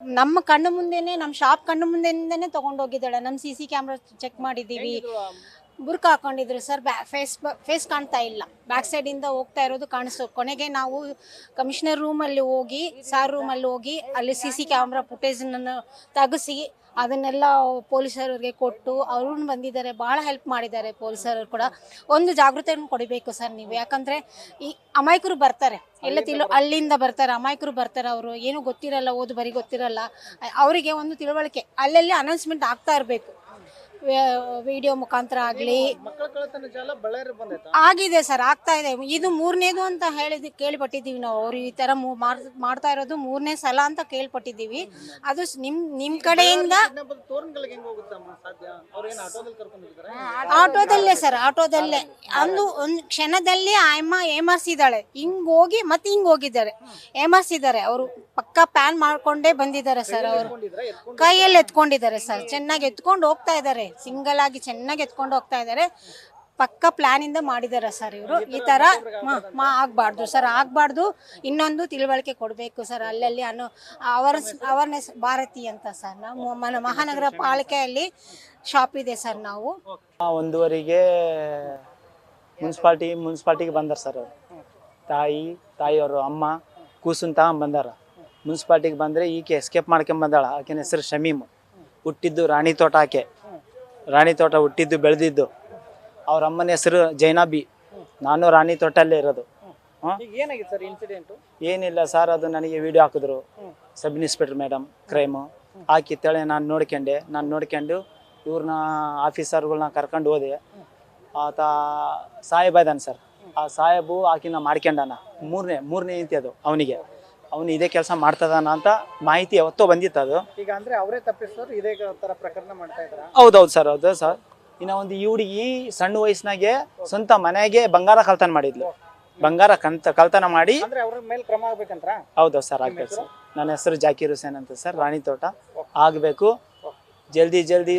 ನಮ್ಮ ಕಣ್ಣು ಮುಂದೆನೆ, ನಮ್ಮ ಶಾಪ್ ಕಣ್ಣು ಮುಂದೆಯಿಂದನೇ ತಗೊಂಡೋಗಿದ್ದಾಳೆ. ನಮ್ಮ CC ಕ್ಯಾಮ್ರಾ ಚೆಕ್ ಮಾಡಿದ್ದೀವಿ. ಬುರ್ಕ ಹಾಕೊಂಡಿದ್ರು ಸರ್. ಫೇಸ್ ಕಾಣ್ತಾ ಇಲ್ಲ. ಬ್ಯಾಕ್ ಸೈಡಿಂದ ಹೋಗ್ತಾ ಇರೋದು ಕಾಣಿಸ್ತು. ಕೊನೆಗೆ ನಾವು ಕಮಿಷನರ್ ರೂಮಲ್ಲಿ ಹೋಗಿ, ಸಾರ್ ರೂಮಲ್ಲಿ ಹೋಗಿ ಅಲ್ಲಿ CC ಕ್ಯಾಮ್ರಾ ಫುಟೇಜನ್ನು ತೆಗೆಸಿ ಅದನ್ನೆಲ್ಲ ಪೊಲೀಸರಿಗೆ ಕೊಟ್ಟು ಅವ್ರನ್ನ ಬಂದಿದ್ದಾರೆ. ಭಾಳ ಹೆಲ್ಪ್ ಮಾಡಿದ್ದಾರೆ ಪೊಲೀಸರು ಕೂಡ. ಒಂದು ಜಾಗೃತಿಯನ್ನು ಕೊಡಬೇಕು ಸರ್ ನೀವು. ಯಾಕಂದರೆ ಈ ಅಮಾಯಕರು ಬರ್ತಾರೆ, ಎಲ್ಲ ಅಲ್ಲಿಂದ ಬರ್ತಾರೆ, ಅಮಾಯಕರು ಬರ್ತಾರೆ. ಅವರು ಏನೂ ಗೊತ್ತಿರಲ್ಲ, ಓದು ಬರೀ ಗೊತ್ತಿರಲ್ಲ. ಅವರಿಗೆ ಒಂದು ತಿಳುವಳಿಕೆ ಅಲ್ಲಲ್ಲಿ ಅನೌನ್ಸ್ಮೆಂಟ್ ಆಗ್ತಾ ಇರಬೇಕು. ವಿಡಿಯೋ ಮುಖಾಂತರ ಆಗಲಿ ಆಗಿದೆ ಸರ್, ಆಗ್ತಾ ಇದೆ. ಇದು 3ನೇದು ಅಂತ ಕೇಳ್ಪಟ್ಟಿದ್ದೀವಿ ನಾವು. ಅವರು ಈ ಥರ ಮಾಡ್ತಾ ಇರೋದು 3ನೇ ಸಲ ಅಂತ ಕೇಳ್ಪಟ್ಟಿದ್ದೀವಿ. ಅದು ನಿಮ್ಮ ಕಡೆಯಿಂದ ಆಟೋದಲ್ಲೇ ಸರ್, ಆಟೋದಲ್ಲೇ ಒಂದು ಕ್ಷಣದಲ್ಲಿ ಅಮ್ಮ ಏಮಾರಿಸಿದ್ದಾಳೆ. ಹಿಂಗ್ ಹೋಗಿ ಮತ್ತೆ ಹಿಂಗ್ ಹೋಗಿದ್ದಾರೆ, ಏಮಾರಿಸಿದ್ದಾರೆ. ಅವರು ಪಕ್ಕ ಪ್ಯಾನ್ ಮಾಡ್ಕೊಂಡೇ ಬಂದಿದ್ದಾರೆ ಸರ್. ಅವರು ಕೈಯಲ್ಲಿ ಎತ್ಕೊಂಡಿದ್ದಾರೆ ಸರ್, ಚೆನ್ನಾಗಿ ಎತ್ಕೊಂಡು ಹೋಗ್ತಾ ಇದ್ದಾರೆ. ಸಿಂಗಲ್ ಆಗಿ ಚೆನ್ನಾಗಿ ಎತ್ಕೊಂಡು ಹೋಗ್ತಾ ಇದ್ದಾರೆ. ಪಕ್ಕ ಪ್ಲಾನ್ ಇಂದ ಮಾಡಿದ್ದಾರೆ ಸರ್ ಇವರು. ಈ ತರ ಆಗ್ಬಾರ್ದು ಸರ್, ಆಗ್ಬಾರ್ದು. ಇನ್ನೊಂದು ತಿಳುವಳಿಕೆ ಕೊಡಬೇಕು ಸರ್. ಅಲ್ಲಲ್ಲಿ ಅವೇರ್ನೆಸ್ ಭಾರತಿ ಅಂತ ಸರ್. ನಾವು ಮಹಾನಗರ ಪಾಲಿಕೆಯಲ್ಲಿ ಶಾಪ್ ಇದೆ ಸರ್. ನಾವು 1:15ಗೆ ಮುನ್ಸಿಪಾಲ್ಟಿಗೆ ಬಂದಾರ ಸರ್. ತಾಯಿಯವರು ಅಮ್ಮ ಕೂಸನ್ ತಗೊಂಡ್ ಬಂದಾರ. ಮುನ್ಸಿಪಾಲ್ಟಿಗೆ ಬಂದರೆ ಈಕೆ ಎಸ್ಕೇಪ್ ಮಾಡ್ಕೊಂಡ್ ಬಂದಾಳ. ಆಕೆನ ಹೆಸರು ಶಮೀಮ್. ಹುಟ್ಟಿದ್ದು ರಾಣಿ ತೋಟ. ಆಕೆ ರಾಣಿ ತೋಟ ಹುಟ್ಟಿದ್ದು ಬೆಳೆದಿದ್ದು. ಅವ್ರ ಅಮ್ಮನ ಹೆಸರು ಜೈನಾಬಿ. ನಾನು ರಾಣಿ ತೋಟಲ್ಲೇ ಇರೋದು. ಏನಿಲ್ಲ ಸರ್, ಅದು ನನಗೆ ವಿಡಿಯೋ ಹಾಕಿದ್ರು ಸಬ್ ಇನ್ಸ್ಪೆಕ್ಟರ್ ಮೇಡಮ್ ಕ್ರೈಮು. ಹಾಕಿತ್ತೇಳೆ ನಾನು ನೋಡ್ಕೊಂಡು ಇವ್ರನ್ನ ಆಫೀಸರ್ಗಳನ್ನ ಕರ್ಕೊಂಡು ಹೋದೆ. ಆತ ಸಾಹೇಬ ಇದ್ದಾನೆ ಸರ್. ಆ ಸಾಹೇಬು ಆಕಿನ ಮಾಡ್ಕೊಂಡಾನ. ಮೂರನೇ ಇಂತಿ ಅದು ಅವನಿಗೆ. ಅವನು ಇದೇ ಕೆಲಸ ಮಾಡ್ತದಾನ ಅಂತ ಮಾಹಿತಿ ಯಾವತ್ತೋ ಬಂದಿತ್ತು ಅದು. ಈಗ ಅಂದ್ರೆ ಅವರೇ ತಪ್ಪಿಸೋರು ಇದೇ ತರ ಪ್ರಕರಣ ಮಾಡ್ತಾ ಇದ್ದಾರೆ. ಹೌದು ಸರ್. ಇನ್ನ ಒಂದು ಈ ಹುಡುಗಿ ಸಣ್ಣ ವಯಸ್ಸಿನಾಗೆ ಸ್ವಂತ ಮನೆಗೆ ಬಂಗಾರ ಕಳ್ತನ ಮಾಡಿದ್ಲು. ಬಂಗಾರ ಕಳ್ತನ ಮಾಡಿ ಅವ್ರ ಮೇಲೆ ಕ್ರಮ ಆಗ್ಬೇಕಂತ. ಹೌದು ಸರ್, ಆಗ್ಬೇಕು ಸರ್. ನನ್ನ ಹೆಸರು ಜಾಕೀರ್ ಹುಸೇನ್ ಅಂತ ಸರ್. ರಾಣಿ ತೋಟ ಆಗ್ಬೇಕು. ಜಲ್ದಿ